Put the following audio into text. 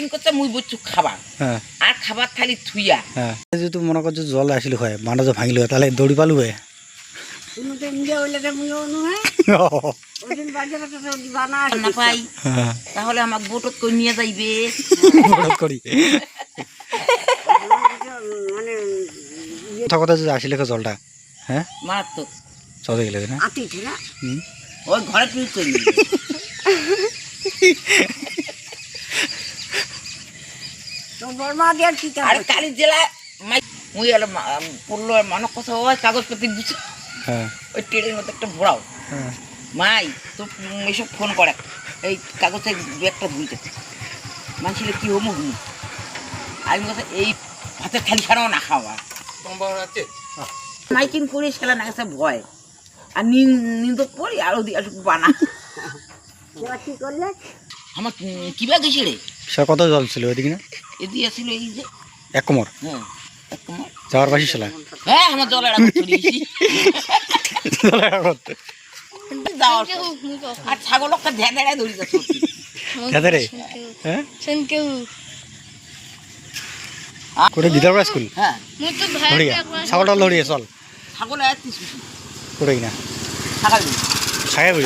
miking করতে মুই বলছু খাবার হ্যাঁ আর খাবার থালি থুইয়া হ্যাঁ যদি মনে করছো জল আসলে হয় বানা যে ভাঙিল তাহলে দৌড়ি পালু হয় না পাই তাহলে আমাকে বোটত করে নিয়ে যাইবে করি কথা কথা যদি আসলে জলটা হ্যাঁ মারাত্মক চলে গেলে না ওই ঘরে তুই চলি আর কালি জেলা মুই এলো পড়লো মানব কথা ওই কাগজপত্র দিচ্ছে ওই ট্রেনের মতো একটা ভরাও মাই তো এসব ফোন করে এই কাগজের একটা ধুইতে মানুষের কি হমু হুমু আমি কথা এই ভাতের থালি ছাড়াও না খাওয়া মাইকিং করে সেলা না গেছে ভয় আর নিন্দ পড়ি আরো দিয়ে বানা কি করলে আমার কিবা গেছে রে সে কত জল ছিল ওইদিকে না এদিকে ছিল এই যে এক কোমর হ্যাঁ এক কোমর যাওয়ার পাশে ছিল হ্যাঁ আমার জলের আগে চলিয়েছি আর ছাগল একটা ধ্যান দেড়ায় ধরি যাতে রে হ্যাঁ কোটে ভিতর স্কুল হ্যাঁ ধরিয়া ছাগলটা লড়িয়ে চল ছাগল কোটে না ছাগল ছাগল